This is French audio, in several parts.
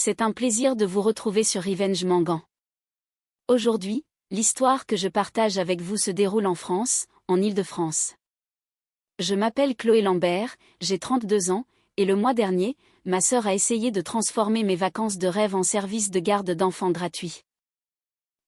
c'est un plaisir de vous retrouver sur Revenge Mangan. Aujourd'hui, l'histoire que je partage avec vous se déroule en France, en Île-de-France. Je m'appelle Chloé Lambert, j'ai 32 ans, et le mois dernier, ma sœur a essayé de transformer mes vacances de rêve en service de garde d'enfants gratuit.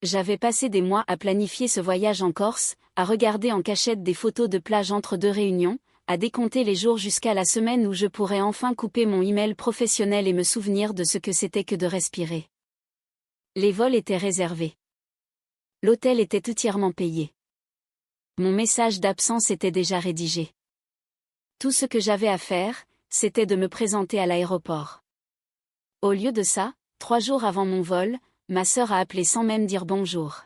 J'avais passé des mois à planifier ce voyage en Corse, à regarder en cachette des photos de plage entre deux réunions, à décompter les jours jusqu'à la semaine où je pourrais enfin couper mon email professionnel et me souvenir de ce que c'était que de respirer. Les vols étaient réservés. L'hôtel était entièrement payé. Mon message d'absence était déjà rédigé. Tout ce que j'avais à faire, c'était de me présenter à l'aéroport. Au lieu de ça, 3 jours avant mon vol, ma sœur a appelé sans même dire bonjour.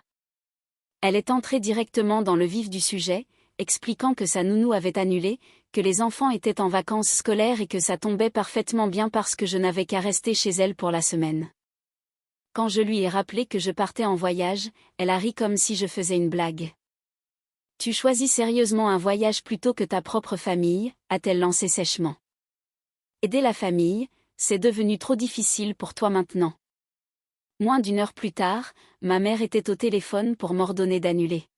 Elle est entrée directement dans le vif du sujet, expliquant que sa nounou avait annulé, que les enfants étaient en vacances scolaires et que ça tombait parfaitement bien parce que je n'avais qu'à rester chez elle pour la semaine. Quand je lui ai rappelé que je partais en voyage, elle a ri comme si je faisais une blague. « Tu choisis sérieusement un voyage plutôt que ta propre famille ?» a-t-elle lancé sèchement. « Aider la famille, c'est devenu trop difficile pour toi maintenant. » Moins d'1 heure plus tard, ma mère était au téléphone pour m'ordonner d'annuler.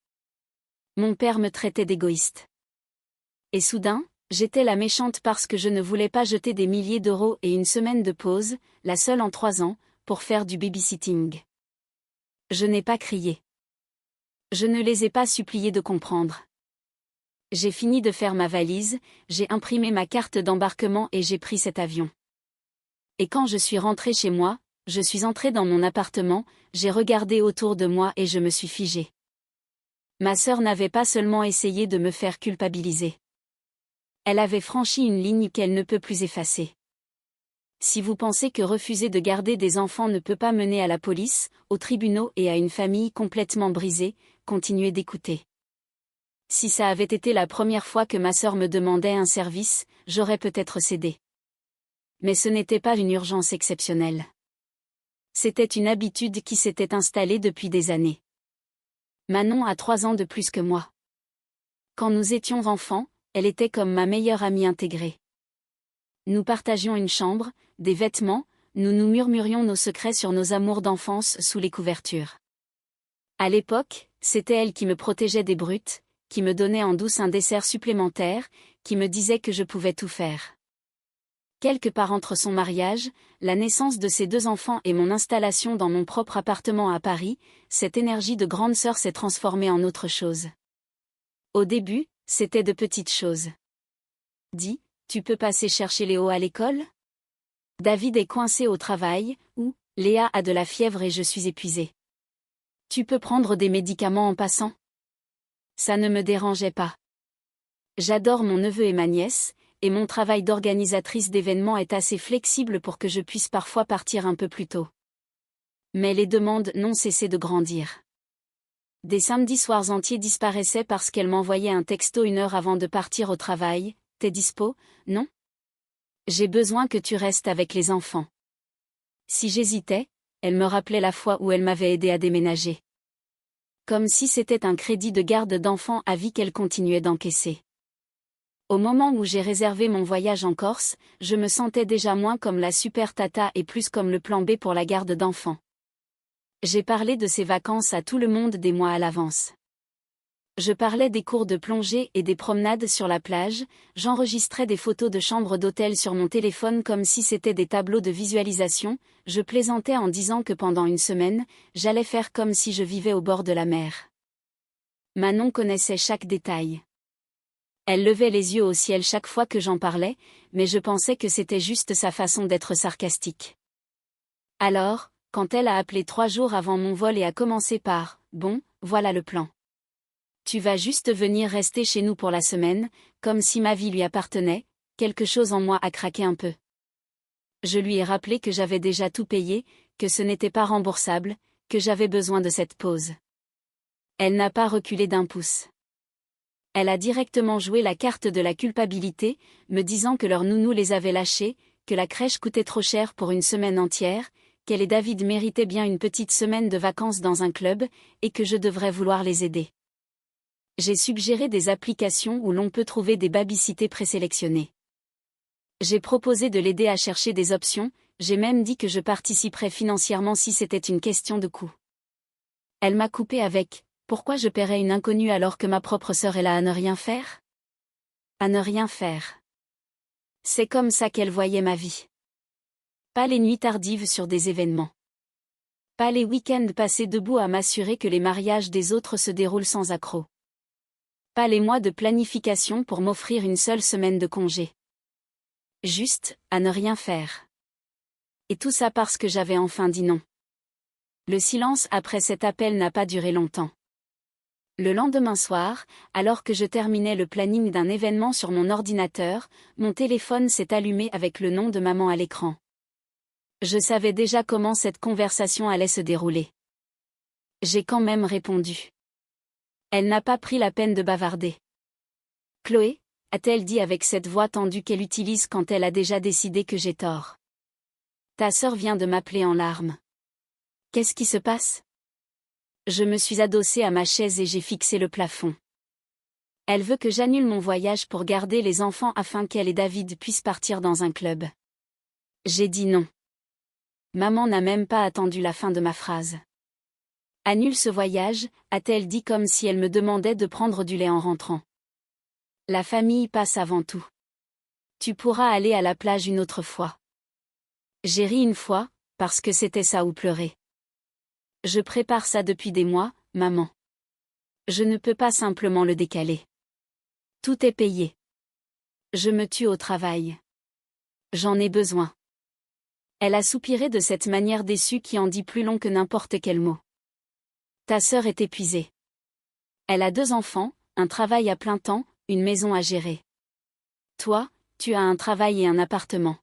Mon père me traitait d'égoïste. Et soudain, j'étais la méchante parce que je ne voulais pas jeter des milliers d'euros et une semaine de pause, la seule en 3 ans, pour faire du babysitting. Je n'ai pas crié. Je ne les ai pas suppliés de comprendre. J'ai fini de faire ma valise, j'ai imprimé ma carte d'embarquement et j'ai pris cet avion. Et quand je suis rentrée chez moi, je suis entrée dans mon appartement, j'ai regardé autour de moi et je me suis figée. Ma sœur n'avait pas seulement essayé de me faire culpabiliser. Elle avait franchi une ligne qu'elle ne peut plus effacer. Si vous pensez que refuser de garder des enfants ne peut pas mener à la police, aux tribunaux et à une famille complètement brisée, continuez d'écouter. Si ça avait été la première fois que ma sœur me demandait un service, j'aurais peut-être cédé. Mais ce n'était pas une urgence exceptionnelle. C'était une habitude qui s'était installée depuis des années. Manon a 3 ans de plus que moi. Quand nous étions enfants, elle était comme ma meilleure amie intégrée. Nous partagions une chambre, des vêtements, nous nous murmurions nos secrets sur nos amours d'enfance sous les couvertures. À l'époque, c'était elle qui me protégeait des brutes, qui me donnait en douce un dessert supplémentaire, qui me disait que je pouvais tout faire. Quelque part entre son mariage, la naissance de ses 2 enfants et mon installation dans mon propre appartement à Paris, cette énergie de grande sœur s'est transformée en autre chose. Au début, c'était de petites choses. Dis, tu peux passer chercher Léo à l'école ? David est coincé au travail, ou Léa a de la fièvre et je suis épuisée. Tu peux prendre des médicaments en passant ? Ça ne me dérangeait pas. J'adore mon neveu et ma nièce, et mon travail d'organisatrice d'événements est assez flexible pour que je puisse parfois partir un peu plus tôt. Mais les demandes n'ont cessé de grandir. Des samedis soirs entiers disparaissaient parce qu'elle m'envoyait un texto 1 heure avant de partir au travail. « T'es dispo, non ? J'ai besoin que tu restes avec les enfants. » Si j'hésitais, elle me rappelait la fois où elle m'avait aidé à déménager. Comme si c'était un crédit de garde d'enfants à vie qu'elle continuait d'encaisser. Au moment où j'ai réservé mon voyage en Corse, je me sentais déjà moins comme la super tata et plus comme le plan B pour la garde d'enfants. J'ai parlé de ces vacances à tout le monde des mois à l'avance. Je parlais des cours de plongée et des promenades sur la plage, j'enregistrais des photos de chambres d'hôtel sur mon téléphone comme si c'était des tableaux de visualisation, je plaisantais en disant que pendant 1 semaine, j'allais faire comme si je vivais au bord de la mer. Manon connaissait chaque détail. Elle levait les yeux au ciel chaque fois que j'en parlais, mais je pensais que c'était juste sa façon d'être sarcastique. Alors, quand elle a appelé 3 jours avant mon vol et a commencé par « Bon, voilà le plan. Tu vas juste venir rester chez nous pour la semaine, comme si ma vie lui appartenait », quelque chose en moi a craqué un peu. Je lui ai rappelé que j'avais déjà tout payé, que ce n'était pas remboursable, que j'avais besoin de cette pause. Elle n'a pas reculé d'1 pouce. Elle a directement joué la carte de la culpabilité, me disant que leur nounou les avait lâchés, que la crèche coûtait trop cher pour 1 semaine entière, qu'elle et David méritaient bien une petite semaine de vacances dans un club, et que je devrais vouloir les aider. J'ai suggéré des applications où l'on peut trouver des babysitters présélectionnés. J'ai proposé de l'aider à chercher des options, j'ai même dit que je participerais financièrement si c'était une question de coût. Elle m'a coupé avec « Pourquoi je paierais une inconnue alors que ma propre sœur est là à ne rien faire ?» À ne rien faire. C'est comme ça qu'elle voyait ma vie. Pas les nuits tardives sur des événements. Pas les week-ends passés debout à m'assurer que les mariages des autres se déroulent sans accroc. Pas les mois de planification pour m'offrir une seule semaine de congé. Juste, à ne rien faire. Et tout ça parce que j'avais enfin dit non. Le silence après cet appel n'a pas duré longtemps. Le lendemain soir, alors que je terminais le planning d'un événement sur mon ordinateur, mon téléphone s'est allumé avec le nom de maman à l'écran. Je savais déjà comment cette conversation allait se dérouler. J'ai quand même répondu. Elle n'a pas pris la peine de bavarder. Chloé, a-t-elle dit avec cette voix tendue qu'elle utilise quand elle a déjà décidé que j'ai tort. Ta sœur vient de m'appeler en larmes. Qu'est-ce qui se passe? Je me suis adossée à ma chaise et j'ai fixé le plafond. Elle veut que j'annule mon voyage pour garder les enfants afin qu'elle et David puissent partir dans un club. J'ai dit non. Maman n'a même pas attendu la fin de ma phrase. Annule ce voyage, a-t-elle dit comme si elle me demandait de prendre du lait en rentrant. La famille passe avant tout. Tu pourras aller à la plage une autre fois. J'ai ri une fois, parce que c'était ça ou pleurer. Je prépare ça depuis des mois, maman. Je ne peux pas simplement le décaler. Tout est payé. Je me tue au travail. J'en ai besoin. Elle a soupiré de cette manière déçue qui en dit plus long que n'importe quel mot. Ta sœur est épuisée. Elle a 2 enfants, un travail à plein temps, une maison à gérer. Toi, tu as un travail et un appartement.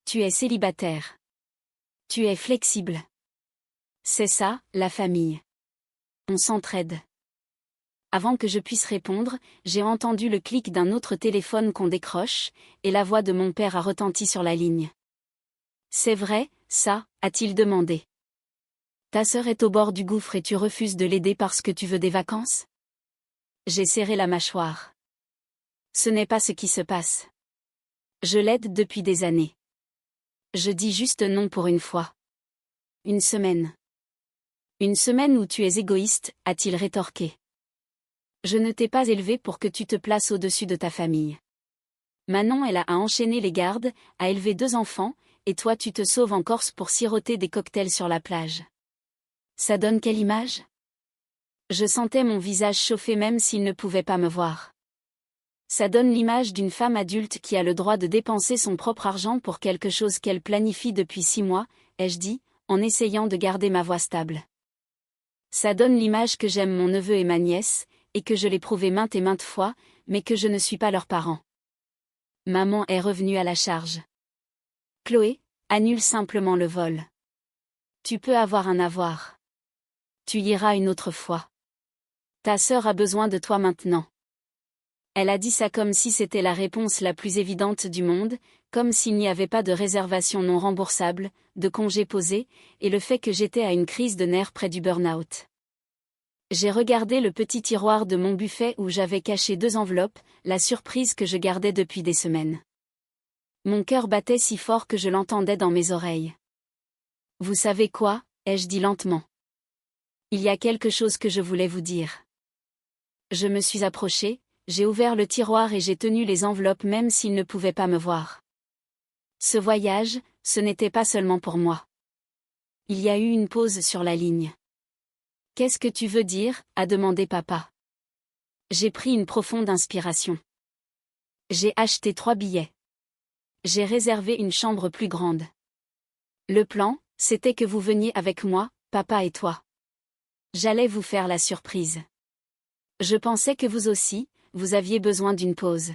Tu es célibataire. Tu es flexible. C'est ça, la famille. On s'entraide. Avant que je puisse répondre, j'ai entendu le clic d'un autre téléphone qu'on décroche, et la voix de mon père a retenti sur la ligne. C'est vrai, ça, a-t-il demandé. Ta sœur est au bord du gouffre et tu refuses de l'aider parce que tu veux des vacances? J'ai serré la mâchoire. Ce n'est pas ce qui se passe. Je l'aide depuis des années. Je dis juste non pour une fois. Une semaine. Une semaine où tu es égoïste, a-t-il rétorqué. Je ne t'ai pas élevé pour que tu te places au-dessus de ta famille. Manon elle a enchaîné les gardes, a élevé 2 enfants, et toi tu te sauves en Corse pour siroter des cocktails sur la plage. Ça donne quelle image? Je sentais mon visage chauffer même s'il ne pouvait pas me voir. Ça donne l'image d'une femme adulte qui a le droit de dépenser son propre argent pour quelque chose qu'elle planifie depuis 6 mois, ai-je dit, en essayant de garder ma voix stable. Ça donne l'image que j'aime mon neveu et ma nièce, et que je l'ai prouvé maintes et maintes fois, mais que je ne suis pas leurs parents. Maman est revenue à la charge. Chloé, annule simplement le vol. Tu peux avoir un avoir. Tu iras une autre fois. Ta sœur a besoin de toi maintenant. Elle a dit ça comme si c'était la réponse la plus évidente du monde, comme s'il n'y avait pas de réservation non remboursable, de congé posé, et le fait que j'étais à une crise de nerfs près du burn-out. J'ai regardé le petit tiroir de mon buffet où j'avais caché 2 enveloppes, la surprise que je gardais depuis des semaines. Mon cœur battait si fort que je l'entendais dans mes oreilles. Vous savez quoi, ai-je dit lentement. Il y a quelque chose que je voulais vous dire. Je me suis approchée, j'ai ouvert le tiroir et j'ai tenu les enveloppes même s'il ne pouvait pas me voir. Ce voyage, ce n'était pas seulement pour moi. Il y a eu une pause sur la ligne. Qu'est-ce que tu veux dire, a demandé papa. J'ai pris une profonde inspiration. J'ai acheté 3 billets. J'ai réservé une chambre plus grande. Le plan, c'était que vous veniez avec moi, papa et toi. J'allais vous faire la surprise. Je pensais que vous aussi, vous aviez besoin d'une pause.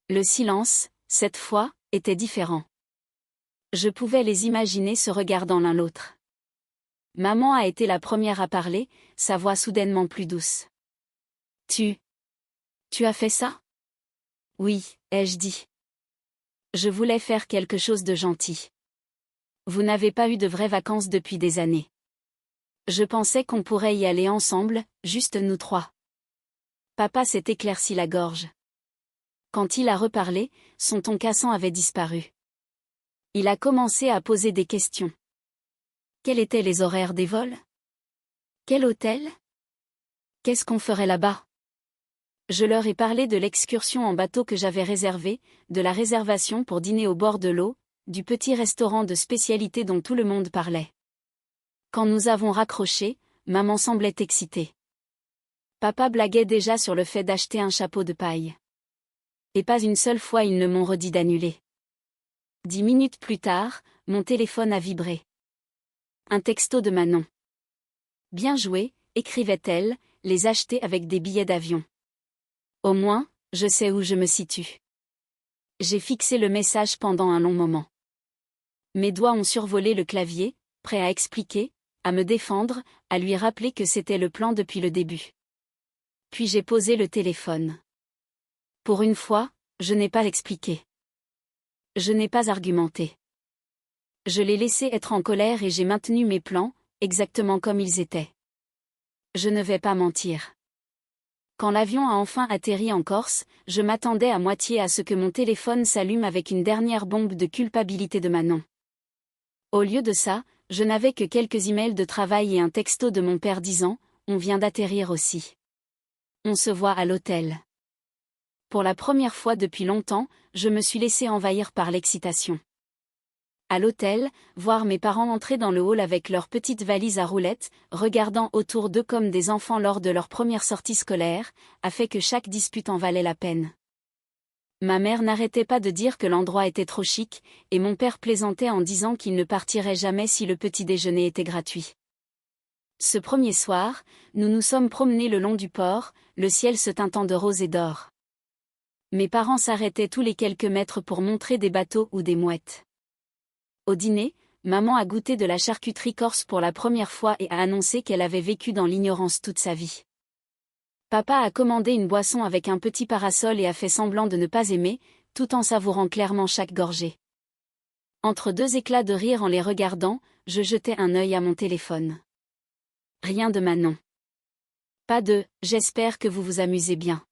Le silence, cette fois, était différent. Je pouvais les imaginer se regardant l'un l'autre. Maman a été la première à parler, sa voix soudainement plus douce. Tu as fait ça? Oui, ai-je dit. Je voulais faire quelque chose de gentil. Vous n'avez pas eu de vraies vacances depuis des années. Je pensais qu'on pourrait y aller ensemble, juste nous 3. Papa s'est éclairci la gorge. Quand il a reparlé, son ton cassant avait disparu. Il a commencé à poser des questions. Quels étaient les horaires des vols? Quel hôtel? Qu'est-ce qu'on ferait là-bas? Je leur ai parlé de l'excursion en bateau que j'avais réservée, de la réservation pour dîner au bord de l'eau, du petit restaurant de spécialité dont tout le monde parlait. Quand nous avons raccroché, maman semblait excitée. Papa blaguait déjà sur le fait d'acheter un chapeau de paille. Et pas une seule fois ils ne m'ont redit d'annuler. 10 minutes plus tard, mon téléphone a vibré. Un texto de Manon. Bien joué, écrivait-elle, les acheter avec des billets d'avion. Au moins, je sais où je me situe. J'ai fixé le message pendant un long moment. Mes doigts ont survolé le clavier, prêts à expliquer, à me défendre, à lui rappeler que c'était le plan depuis le début. Puis j'ai posé le téléphone. Pour une fois, je n'ai pas expliqué. Je n'ai pas argumenté. Je l'ai laissé être en colère et j'ai maintenu mes plans, exactement comme ils étaient. Je ne vais pas mentir. Quand l'avion a enfin atterri en Corse, je m'attendais à moitié à ce que mon téléphone s'allume avec une dernière bombe de culpabilité de Manon. Au lieu de ça, je n'avais que quelques emails de travail et un texto de mon père disant « On vient d'atterrir aussi. On se voit à l'hôtel. » Pour la première fois depuis longtemps, je me suis laissé envahir par l'excitation. À l'hôtel, voir mes parents entrer dans le hall avec leurs petites valises à roulettes, regardant autour d'eux comme des enfants lors de leur première sortie scolaire, a fait que chaque dispute en valait la peine. Ma mère n'arrêtait pas de dire que l'endroit était trop chic, et mon père plaisantait en disant qu'il ne partirait jamais si le petit déjeuner était gratuit. Ce premier soir, nous nous sommes promenés le long du port, le ciel se teintant de rose et d'or. Mes parents s'arrêtaient tous les quelques mètres pour montrer des bateaux ou des mouettes. Au dîner, maman a goûté de la charcuterie corse pour la première fois et a annoncé qu'elle avait vécu dans l'ignorance toute sa vie. Papa a commandé une boisson avec un petit parasol et a fait semblant de ne pas aimer, tout en savourant clairement chaque gorgée. Entre deux éclats de rire en les regardant, je jetai un œil à mon téléphone. Rien de Manon. Pas de « j'espère que vous vous amusez bien ».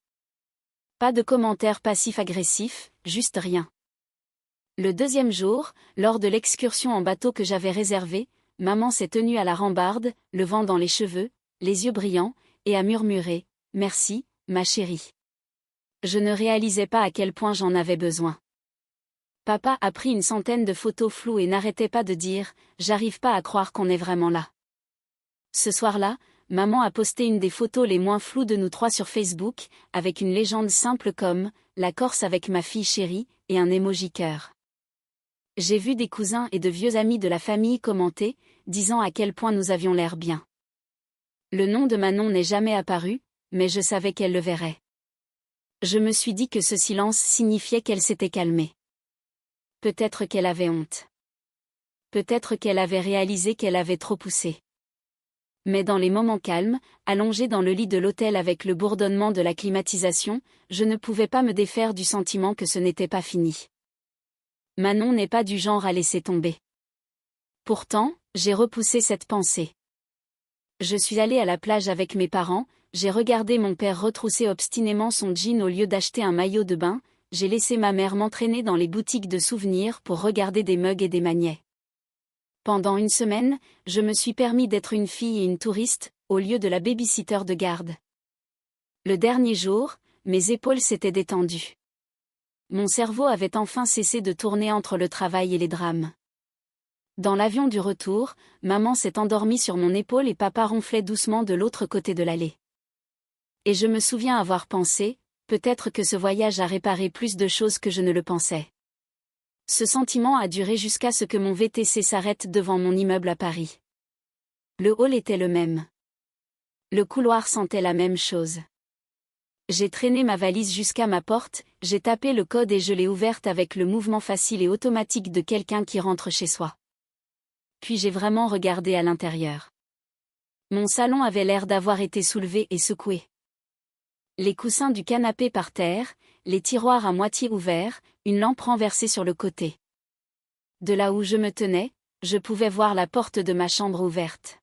Pas de commentaires passifs-agressifs, juste rien. Le deuxième jour, lors de l'excursion en bateau que j'avais réservée, maman s'est tenue à la rambarde, le vent dans les cheveux, les yeux brillants, et a murmuré « Merci, ma chérie ». Je ne réalisais pas à quel point j'en avais besoin. Papa a pris une centaine de photos floues et n'arrêtait pas de dire « J'arrive pas à croire qu'on est vraiment là ». Ce soir-là, maman a posté une des photos les moins floues de nous trois sur Facebook, avec une légende simple comme « La Corse avec ma fille chérie » et un emoji cœur. J'ai vu des cousins et de vieux amis de la famille commenter, disant à quel point nous avions l'air bien. Le nom de Manon n'est jamais apparu, mais je savais qu'elle le verrait. Je me suis dit que ce silence signifiait qu'elle s'était calmée. Peut-être qu'elle avait honte. Peut-être qu'elle avait réalisé qu'elle avait trop poussé. Mais dans les moments calmes, allongée dans le lit de l'hôtel avec le bourdonnement de la climatisation, je ne pouvais pas me défaire du sentiment que ce n'était pas fini. Manon n'est pas du genre à laisser tomber. Pourtant, j'ai repoussé cette pensée. Je suis allée à la plage avec mes parents, j'ai regardé mon père retrousser obstinément son jean au lieu d'acheter un maillot de bain, j'ai laissé ma mère m'entraîner dans les boutiques de souvenirs pour regarder des mugs et des magnets. Pendant une semaine, je me suis permis d'être une fille et une touriste, au lieu de la baby-sitter de garde. Le dernier jour, mes épaules s'étaient détendues. Mon cerveau avait enfin cessé de tourner entre le travail et les drames. Dans l'avion du retour, maman s'est endormie sur mon épaule et papa ronflait doucement de l'autre côté de l'allée. Et je me souviens avoir pensé, peut-être que ce voyage a réparé plus de choses que je ne le pensais. Ce sentiment a duré jusqu'à ce que mon VTC s'arrête devant mon immeuble à Paris. Le hall était le même. Le couloir sentait la même chose. J'ai traîné ma valise jusqu'à ma porte, j'ai tapé le code et je l'ai ouverte avec le mouvement facile et automatique de quelqu'un qui rentre chez soi. Puis j'ai vraiment regardé à l'intérieur. Mon salon avait l'air d'avoir été soulevé et secoué. Les coussins du canapé par terre, les tiroirs à moitié ouverts, une lampe renversée sur le côté. De là où je me tenais, je pouvais voir la porte de ma chambre ouverte.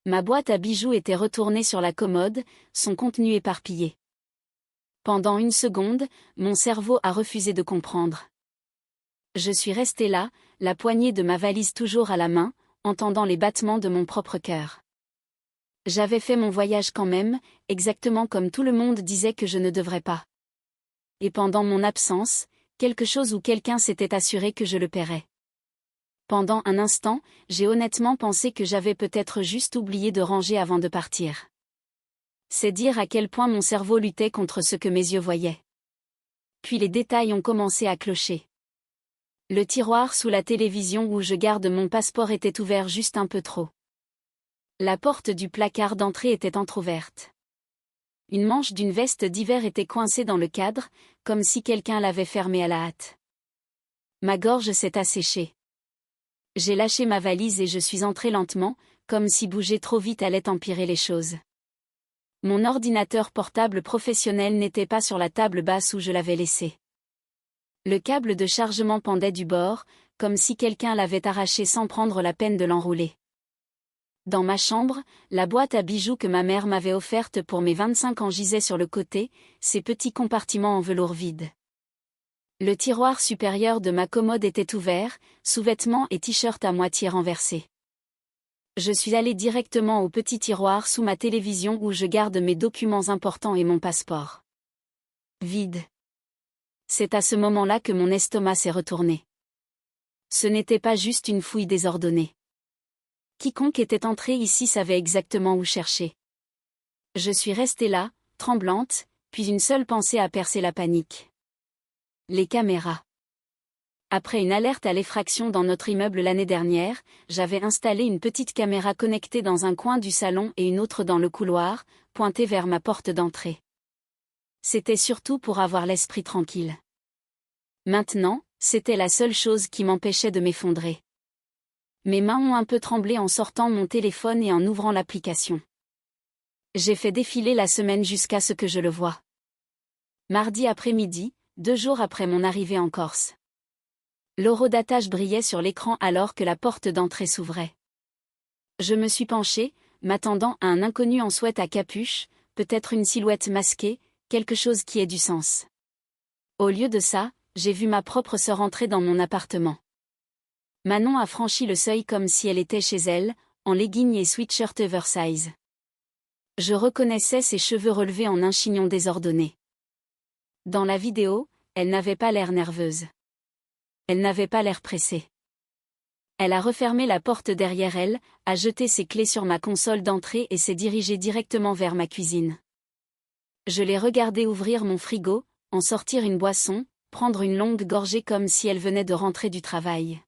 Ma boîte à bijoux était retournée sur la commode, son contenu éparpillé. Pendant une seconde, mon cerveau a refusé de comprendre. Je suis restée là, la poignée de ma valise toujours à la main, entendant les battements de mon propre cœur. J'avais fait mon voyage quand même, exactement comme tout le monde disait que je ne devrais pas. Et pendant mon absence, quelque chose ou quelqu'un s'était assuré que je le paierais. Pendant un instant, j'ai honnêtement pensé que j'avais peut-être juste oublié de ranger avant de partir. C'est dire à quel point mon cerveau luttait contre ce que mes yeux voyaient. Puis les détails ont commencé à clocher. Le tiroir sous la télévision où je garde mon passeport était ouvert juste un peu trop. La porte du placard d'entrée était entr'ouverte. Une manche d'une veste d'hiver était coincée dans le cadre, comme si quelqu'un l'avait fermée à la hâte. Ma gorge s'est asséchée. J'ai lâché ma valise et je suis entrée lentement, comme si bouger trop vite allait empirer les choses. Mon ordinateur portable professionnel n'était pas sur la table basse où je l'avais laissé. Le câble de chargement pendait du bord, comme si quelqu'un l'avait arraché sans prendre la peine de l'enrouler. Dans ma chambre, la boîte à bijoux que ma mère m'avait offerte pour mes 25 ans gisait sur le côté, ses petits compartiments en velours vide. Le tiroir supérieur de ma commode était ouvert, sous-vêtements et t-shirt à moitié renversés. Je suis allée directement au petit tiroir sous ma télévision où je garde mes documents importants et mon passeport. Vide. C'est à ce moment-là que mon estomac s'est retourné. Ce n'était pas juste une fouille désordonnée. Quiconque était entré ici savait exactement où chercher. Je suis restée là, tremblante, puis une seule pensée a percé la panique. Les caméras. Après une alerte à l'effraction dans notre immeuble l'année dernière, j'avais installé une petite caméra connectée dans un coin du salon et une autre dans le couloir, pointée vers ma porte d'entrée. C'était surtout pour avoir l'esprit tranquille. Maintenant, c'était la seule chose qui m'empêchait de m'effondrer. Mes mains ont un peu tremblé en sortant mon téléphone et en ouvrant l'application. J'ai fait défiler la semaine jusqu'à ce que je le voie. Mardi après-midi, 2 jours après mon arrivée en Corse. L'horodatage brillait sur l'écran alors que la porte d'entrée s'ouvrait. Je me suis penchée, m'attendant à un inconnu en sweat à capuche, peut-être une silhouette masquée, quelque chose qui ait du sens. Au lieu de ça, j'ai vu ma propre sœur entrer dans mon appartement. Manon a franchi le seuil comme si elle était chez elle, en leggings et sweatshirt oversize. Je reconnaissais ses cheveux relevés en un chignon désordonné. Dans la vidéo, elle n'avait pas l'air nerveuse. Elle n'avait pas l'air pressée. Elle a refermé la porte derrière elle, a jeté ses clés sur ma console d'entrée et s'est dirigée directement vers ma cuisine. Je l'ai regardée ouvrir mon frigo, en sortir une boisson, prendre une longue gorgée comme si elle venait de rentrer du travail.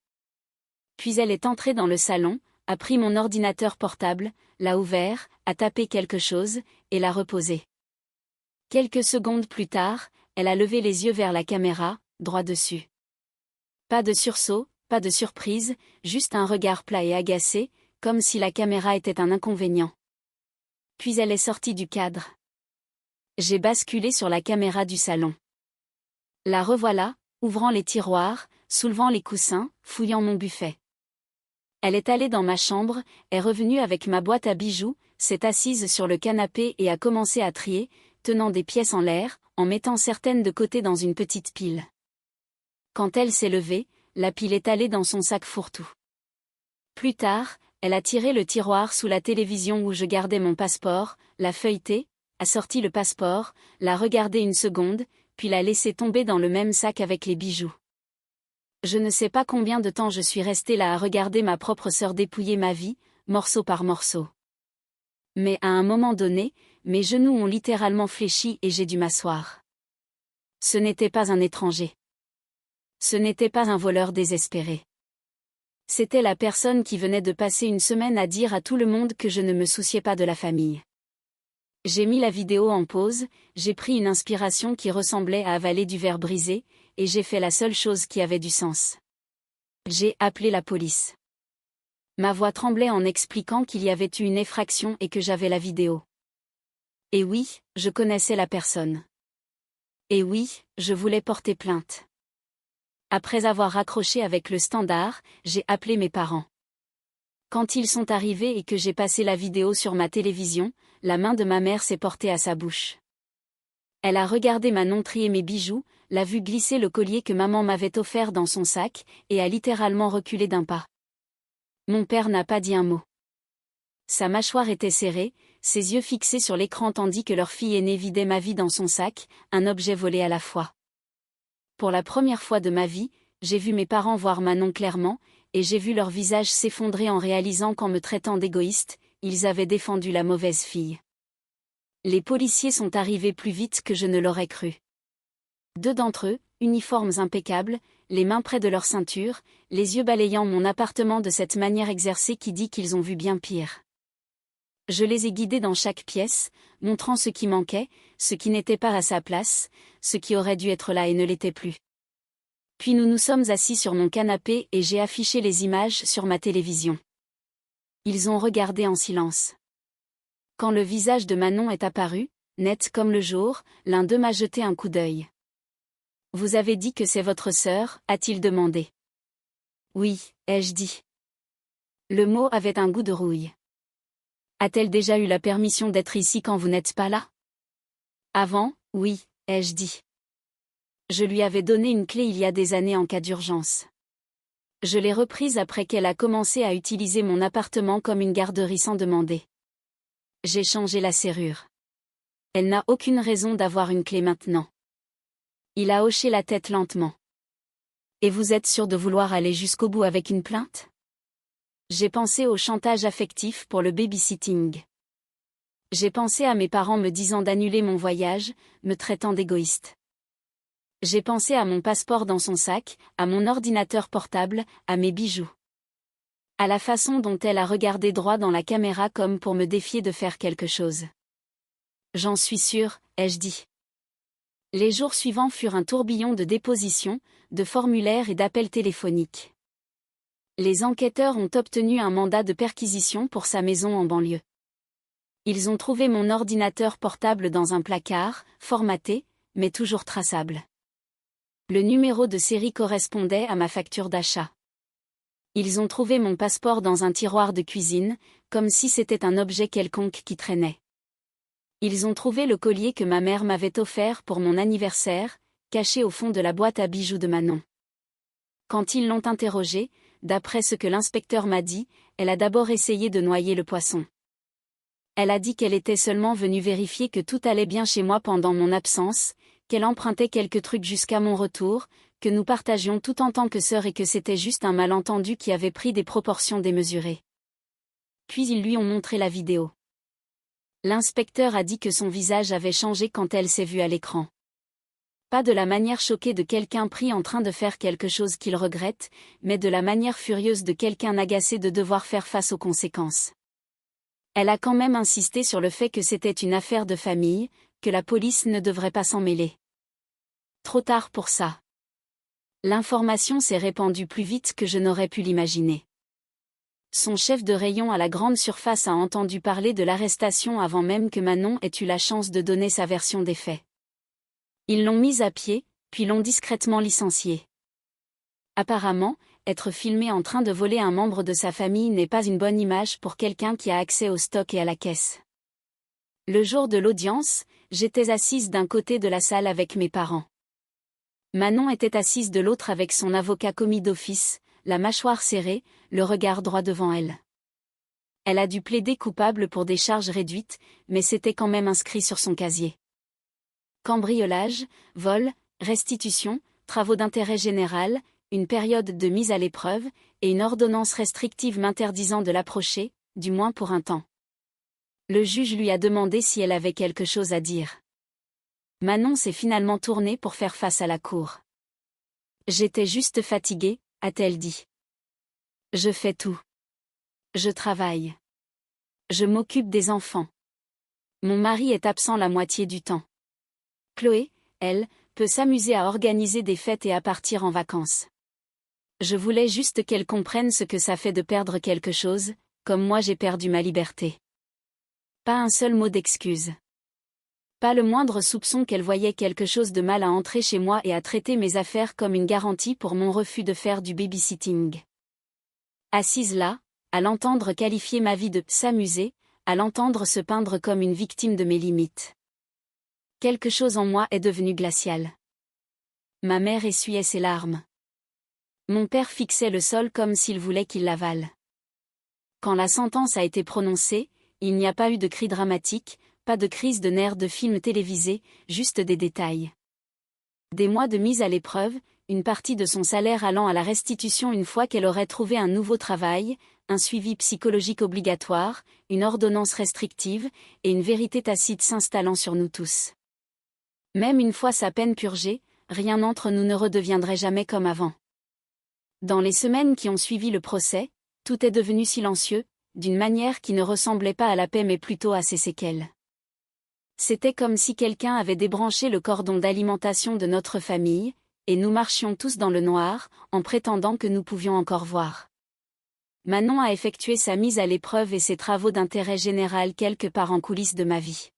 Puis elle est entrée dans le salon, a pris mon ordinateur portable, l'a ouvert, a tapé quelque chose, et l'a reposé. Quelques secondes plus tard, elle a levé les yeux vers la caméra, droit dessus. Pas de sursaut, pas de surprise, juste un regard plat et agacé, comme si la caméra était un inconvénient. Puis elle est sortie du cadre. J'ai basculé sur la caméra du salon. La revoilà, ouvrant les tiroirs, soulevant les coussins, fouillant mon buffet. Elle est allée dans ma chambre, est revenue avec ma boîte à bijoux, s'est assise sur le canapé et a commencé à trier, tenant des pièces en l'air, en mettant certaines de côté dans une petite pile. Quand elle s'est levée, la pile est allée dans son sac fourre-tout. Plus tard, elle a tiré le tiroir sous la télévision où je gardais mon passeport, l'a feuilleté, a sorti le passeport, l'a regardé une seconde, puis l'a laissé tomber dans le même sac avec les bijoux. Je ne sais pas combien de temps je suis restée là à regarder ma propre sœur dépouiller ma vie, morceau par morceau. Mais à un moment donné, mes genoux ont littéralement fléchi et j'ai dû m'asseoir. Ce n'était pas un étranger. Ce n'était pas un voleur désespéré. C'était la personne qui venait de passer une semaine à dire à tout le monde que je ne me souciais pas de la famille. J'ai mis la vidéo en pause, j'ai pris une inspiration qui ressemblait à avaler du verre brisé, et j'ai fait la seule chose qui avait du sens. J'ai appelé la police. Ma voix tremblait en expliquant qu'il y avait eu une effraction et que j'avais la vidéo. Et oui, je connaissais la personne. Et oui, je voulais porter plainte. Après avoir raccroché avec le standard, j'ai appelé mes parents. Quand ils sont arrivés et que j'ai passé la vidéo sur ma télévision, la main de ma mère s'est portée à sa bouche. Elle a regardé Manon trier mes bijoux, l'a vu glisser le collier que maman m'avait offert dans son sac, et a littéralement reculé d'un pas. Mon père n'a pas dit un mot. Sa mâchoire était serrée, ses yeux fixés sur l'écran tandis que leur fille aînée vidait ma vie dans son sac, un objet volé à la fois. Pour la première fois de ma vie, j'ai vu mes parents voir Manon clairement, et j'ai vu leur visage s'effondrer en réalisant qu'en me traitant d'égoïste, ils avaient défendu la mauvaise fille. Les policiers sont arrivés plus vite que je ne l'aurais cru. 2 d'entre eux, uniformes impeccables, les mains près de leur ceinture, les yeux balayant mon appartement de cette manière exercée qui dit qu'ils ont vu bien pire. Je les ai guidés dans chaque pièce, montrant ce qui manquait, ce qui n'était pas à sa place, ce qui aurait dû être là et ne l'était plus. Puis nous nous sommes assis sur mon canapé et j'ai affiché les images sur ma télévision. Ils ont regardé en silence. Quand le visage de Manon est apparu, net comme le jour, l'un d'eux m'a jeté un coup d'œil. « Vous avez dit que c'est votre sœur ?» a-t-il demandé. « Oui, ai-je dit. » Le mot avait un goût de rouille. « A-t-elle déjà eu la permission d'être ici quand vous n'êtes pas là ?» Avant, oui, ai-je dit. Je lui avais donné une clé il y a des années en cas d'urgence. Je l'ai reprise après qu'elle a commencé à utiliser mon appartement comme une garderie sans demander. J'ai changé la serrure. Elle n'a aucune raison d'avoir une clé maintenant. Il a hoché la tête lentement. Et vous êtes sûr de vouloir aller jusqu'au bout avec une plainte ? J'ai pensé au chantage affectif pour le babysitting. J'ai pensé à mes parents me disant d'annuler mon voyage, me traitant d'égoïste. J'ai pensé à mon passeport dans son sac, à mon ordinateur portable, à mes bijoux. À la façon dont elle a regardé droit dans la caméra comme pour me défier de faire quelque chose. J'en suis sûre, ai-je dit. Les jours suivants furent un tourbillon de dépositions, de formulaires et d'appels téléphoniques. Les enquêteurs ont obtenu un mandat de perquisition pour sa maison en banlieue. Ils ont trouvé mon ordinateur portable dans un placard, formaté, mais toujours traçable. Le numéro de série correspondait à ma facture d'achat. Ils ont trouvé mon passeport dans un tiroir de cuisine, comme si c'était un objet quelconque qui traînait. Ils ont trouvé le collier que ma mère m'avait offert pour mon anniversaire, caché au fond de la boîte à bijoux de Manon. Quand ils l'ont interrogée, d'après ce que l'inspecteur m'a dit, elle a d'abord essayé de noyer le poisson. Elle a dit qu'elle était seulement venue vérifier que tout allait bien chez moi pendant mon absence, qu'elle empruntait quelques trucs jusqu'à mon retour, que nous partagions tout en tant que sœurs et que c'était juste un malentendu qui avait pris des proportions démesurées. Puis ils lui ont montré la vidéo. L'inspecteur a dit que son visage avait changé quand elle s'est vue à l'écran. Pas de la manière choquée de quelqu'un pris en train de faire quelque chose qu'il regrette, mais de la manière furieuse de quelqu'un agacé de devoir faire face aux conséquences. Elle a quand même insisté sur le fait que c'était une affaire de famille, que la police ne devrait pas s'en mêler. Trop tard pour ça. L'information s'est répandue plus vite que je n'aurais pu l'imaginer. Son chef de rayon à la grande surface a entendu parler de l'arrestation avant même que Manon ait eu la chance de donner sa version des faits. Ils l'ont mise à pied, puis l'ont discrètement licenciée. Apparemment, être filmé en train de voler un membre de sa famille n'est pas une bonne image pour quelqu'un qui a accès au stock et à la caisse. Le jour de l'audience, j'étais assise d'un côté de la salle avec mes parents. Manon était assise de l'autre avec son avocat commis d'office, la mâchoire serrée, le regard droit devant elle. Elle a dû plaider coupable pour des charges réduites, mais c'était quand même inscrit sur son casier. Cambriolage, vol, restitution, travaux d'intérêt général, une période de mise à l'épreuve, et une ordonnance restrictive m'interdisant de l'approcher, du moins pour un temps. Le juge lui a demandé si elle avait quelque chose à dire. Manon s'est finalement tournée pour faire face à la cour. « J'étais juste fatiguée », a-t-elle dit. « Je fais tout. Je travaille. Je m'occupe des enfants. Mon mari est absent la moitié du temps. Chloé, elle, peut s'amuser à organiser des fêtes et à partir en vacances. Je voulais juste qu'elle comprenne ce que ça fait de perdre quelque chose, comme moi j'ai perdu ma liberté. » Pas un seul mot d'excuse. Pas le moindre soupçon qu'elle voyait quelque chose de mal à entrer chez moi et à traiter mes affaires comme une garantie pour mon refus de faire du babysitting. Assise là, à l'entendre qualifier ma vie de « s'amuser », à l'entendre se peindre comme une victime de mes limites. Quelque chose en moi est devenu glacial. Ma mère essuyait ses larmes. Mon père fixait le sol comme s'il voulait qu'il l'avale. Quand la sentence a été prononcée, il n'y a pas eu de cri dramatique, pas de crise de nerfs de film télévisé, juste des détails. Des mois de mise à l'épreuve, une partie de son salaire allant à la restitution une fois qu'elle aurait trouvé un nouveau travail, un suivi psychologique obligatoire, une ordonnance restrictive, et une vérité tacite s'installant sur nous tous. Même une fois sa peine purgée, rien entre nous ne redeviendrait jamais comme avant. Dans les semaines qui ont suivi le procès, tout est devenu silencieux, d'une manière qui ne ressemblait pas à la paix mais plutôt à ses séquelles. C'était comme si quelqu'un avait débranché le cordon d'alimentation de notre famille, et nous marchions tous dans le noir, en prétendant que nous pouvions encore voir. Manon a effectué sa mise à l'épreuve et ses travaux d'intérêt général quelque part en coulisses de ma vie.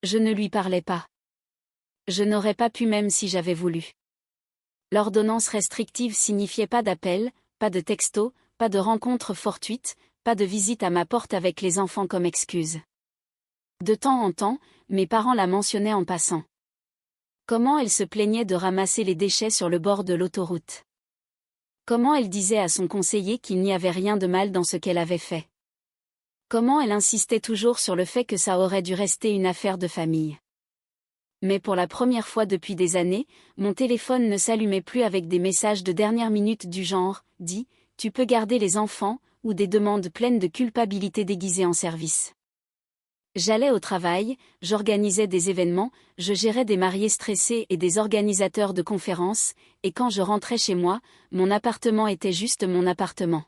Je ne lui parlais pas. Je n'aurais pas pu même si j'avais voulu. L'ordonnance restrictive signifiait pas d'appel, pas de texto, pas de rencontre fortuite, pas de visite à ma porte avec les enfants comme excuse. De temps en temps, mes parents la mentionnaient en passant. Comment elle se plaignait de ramasser les déchets sur le bord de l'autoroute. Comment elle disait à son conseiller qu'il n'y avait rien de mal dans ce qu'elle avait fait. Comment elle insistait toujours sur le fait que ça aurait dû rester une affaire de famille. Mais pour la première fois depuis des années, mon téléphone ne s'allumait plus avec des messages de dernière minute du genre « Dis, tu peux garder les enfants » ou des demandes pleines de culpabilité déguisées en service. J'allais au travail, j'organisais des événements, je gérais des mariés stressés et des organisateurs de conférences, et quand je rentrais chez moi, mon appartement était juste mon appartement.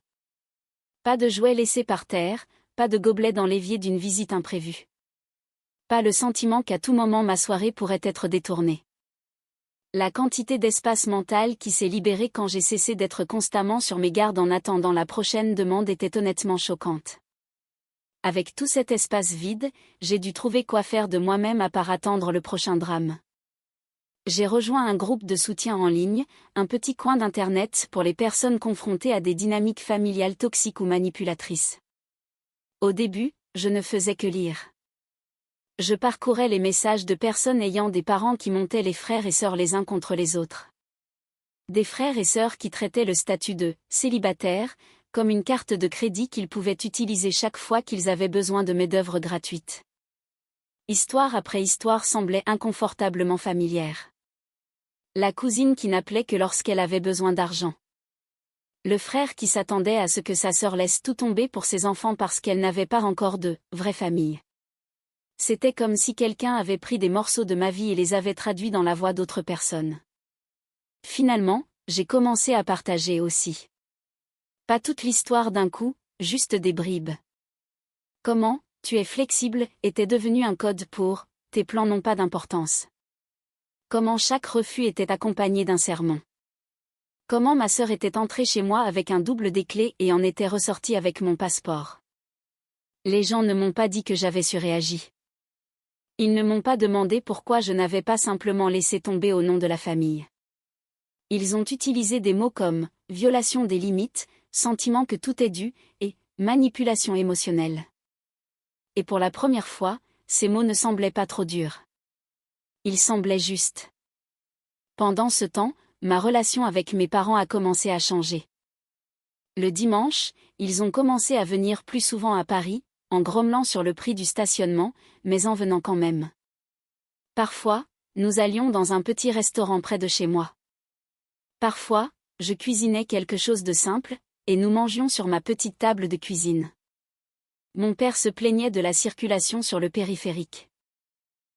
Pas de jouets laissés par terre, pas de gobelets dans l'évier d'une visite imprévue. Pas le sentiment qu'à tout moment ma soirée pourrait être détournée. La quantité d'espace mental qui s'est libérée quand j'ai cessé d'être constamment sur mes gardes en attendant la prochaine demande était honnêtement choquante. Avec tout cet espace vide, j'ai dû trouver quoi faire de moi-même à part attendre le prochain drame. J'ai rejoint un groupe de soutien en ligne, un petit coin d'internet pour les personnes confrontées à des dynamiques familiales toxiques ou manipulatrices. Au début, je ne faisais que lire. Je parcourais les messages de personnes ayant des parents qui montaient les frères et sœurs les uns contre les autres. Des frères et sœurs qui traitaient le statut de « célibataire » comme une carte de crédit qu'ils pouvaient utiliser chaque fois qu'ils avaient besoin de main-d'œuvre gratuite. Histoire après histoire semblait inconfortablement familière. La cousine qui n'appelait que lorsqu'elle avait besoin d'argent. Le frère qui s'attendait à ce que sa sœur laisse tout tomber pour ses enfants parce qu'elle n'avait pas encore de « vraie famille ». C'était comme si quelqu'un avait pris des morceaux de ma vie et les avait traduits dans la voix d'autres personnes. Finalement, j'ai commencé à partager aussi. Pas toute l'histoire d'un coup, juste des bribes. Comment, tu es flexible, était devenu un code pour, tes plans n'ont pas d'importance. Comment chaque refus était accompagné d'un sermon. Comment ma sœur était entrée chez moi avec un double des clés et en était ressortie avec mon passeport. Les gens ne m'ont pas dit que j'avais surréagi. Ils ne m'ont pas demandé pourquoi je n'avais pas simplement laissé tomber au nom de la famille. Ils ont utilisé des mots comme « violation des limites », sentiment que tout est dû, et « manipulation émotionnelle ». Et pour la première fois, ces mots ne semblaient pas trop durs. Ils semblaient justes. Pendant ce temps, ma relation avec mes parents a commencé à changer. Le dimanche, ils ont commencé à venir plus souvent à Paris, en grommelant sur le prix du stationnement, mais en venant quand même. Parfois, nous allions dans un petit restaurant près de chez moi. Parfois, je cuisinais quelque chose de simple, et nous mangions sur ma petite table de cuisine. Mon père se plaignait de la circulation sur le périphérique.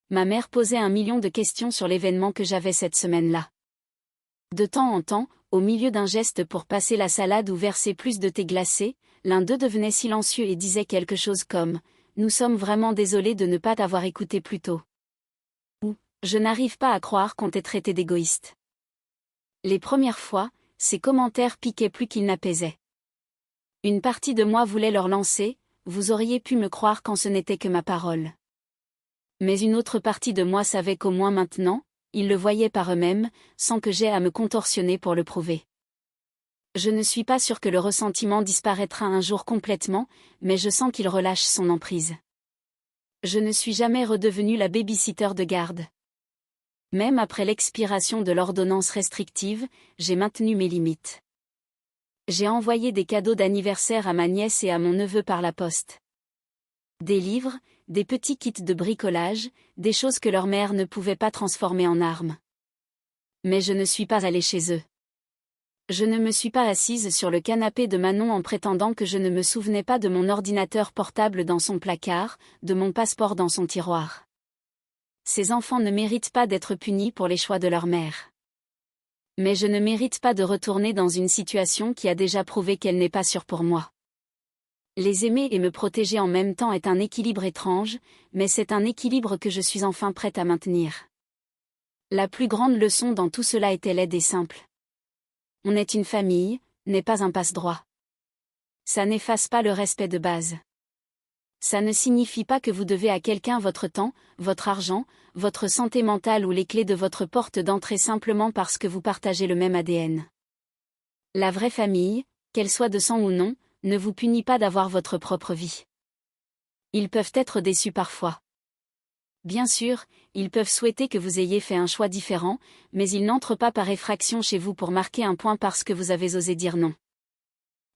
Ma mère posait 1 million de questions sur l'événement que j'avais cette semaine-là. De temps en temps, au milieu d'un geste pour passer la salade ou verser plus de thé glacé, l'un d'eux devenait silencieux et disait quelque chose comme « Nous sommes vraiment désolés de ne pas t'avoir écouté plus tôt » ou « Je n'arrive pas à croire qu'on t'ait traité d'égoïste ». Les premières fois, ces commentaires piquaient plus qu'ils n'apaisaient. Une partie de moi voulait leur lancer « Vous auriez pu me croire quand ce n'était que ma parole ». Mais une autre partie de moi savait qu'au moins maintenant, ils le voyaient par eux-mêmes, sans que j'aie à me contorsionner pour le prouver. Je ne suis pas sûre que le ressentiment disparaîtra un jour complètement, mais je sens qu'il relâche son emprise. Je ne suis jamais redevenue la baby-sitter de garde. Même après l'expiration de l'ordonnance restrictive, j'ai maintenu mes limites. J'ai envoyé des cadeaux d'anniversaire à ma nièce et à mon neveu par la poste. Des livres, des petits kits de bricolage, des choses que leur mère ne pouvait pas transformer en armes. Mais je ne suis pas allée chez eux. Je ne me suis pas assise sur le canapé de Manon en prétendant que je ne me souvenais pas de mon ordinateur portable dans son placard, de mon passeport dans son tiroir. Ces enfants ne méritent pas d'être punis pour les choix de leur mère. Mais je ne mérite pas de retourner dans une situation qui a déjà prouvé qu'elle n'est pas sûre pour moi. Les aimer et me protéger en même temps est un équilibre étrange, mais c'est un équilibre que je suis enfin prête à maintenir. La plus grande leçon dans tout cela était laide et simple. On est une famille, n'est pas un passe-droit. Ça n'efface pas le respect de base. Ça ne signifie pas que vous devez à quelqu'un votre temps, votre argent, votre santé mentale ou les clés de votre porte d'entrée simplement parce que vous partagez le même ADN. La vraie famille, qu'elle soit de sang ou non, ne vous punit pas d'avoir votre propre vie. Ils peuvent être déçus parfois. Bien sûr, ils peuvent souhaiter que vous ayez fait un choix différent, mais ils n'entrent pas par effraction chez vous pour marquer un point parce que vous avez osé dire non.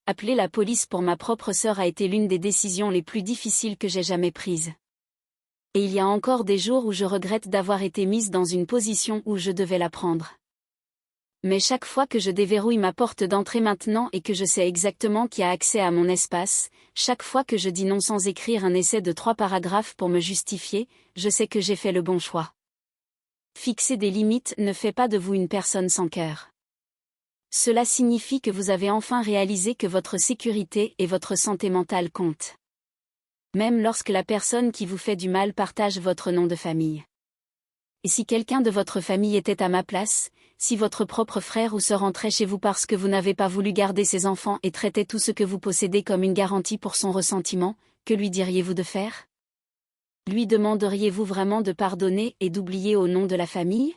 Appeler la police pour ma propre sœur a été l'une des décisions les plus difficiles que j'ai jamais prises. Et il y a encore des jours où je regrette d'avoir été mise dans une position où je devais la prendre. Mais chaque fois que je déverrouille ma porte d'entrée maintenant et que je sais exactement qui a accès à mon espace, chaque fois que je dis non sans écrire un essai de 3 paragraphes pour me justifier, je sais que j'ai fait le bon choix. Fixer des limites ne fait pas de vous une personne sans cœur. Cela signifie que vous avez enfin réalisé que votre sécurité et votre santé mentale comptent. Même lorsque la personne qui vous fait du mal partage votre nom de famille. Et si quelqu'un de votre famille était à ma place, si votre propre frère ou sœur entrait chez vous parce que vous n'avez pas voulu garder ses enfants et traitait tout ce que vous possédez comme une garantie pour son ressentiment, que lui diriez-vous de faire? Lui demanderiez-vous vraiment de pardonner et d'oublier au nom de la famille?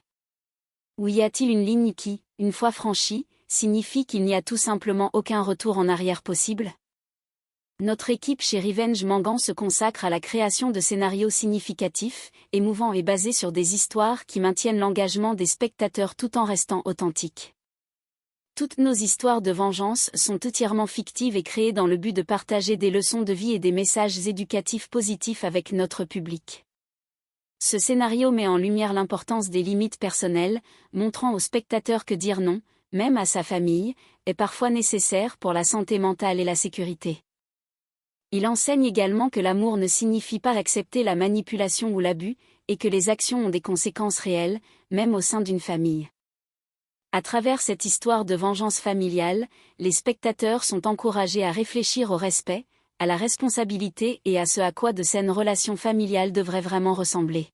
Ou y a-t-il une ligne qui, une fois franchie, signifie qu'il n'y a tout simplement aucun retour en arrière possible? Notre équipe chez Revenge Mangan se consacre à la création de scénarios significatifs, émouvants et basés sur des histoires qui maintiennent l'engagement des spectateurs tout en restant authentiques. Toutes nos histoires de vengeance sont entièrement fictives et créées dans le but de partager des leçons de vie et des messages éducatifs positifs avec notre public. Ce scénario met en lumière l'importance des limites personnelles, montrant aux spectateurs que dire non, même à sa famille, est parfois nécessaire pour la santé mentale et la sécurité. Il enseigne également que l'amour ne signifie pas accepter la manipulation ou l'abus, et que les actions ont des conséquences réelles, même au sein d'une famille. À travers cette histoire de vengeance familiale, les spectateurs sont encouragés à réfléchir au respect, à la responsabilité et à ce à quoi de saines relations familiales devraient vraiment ressembler.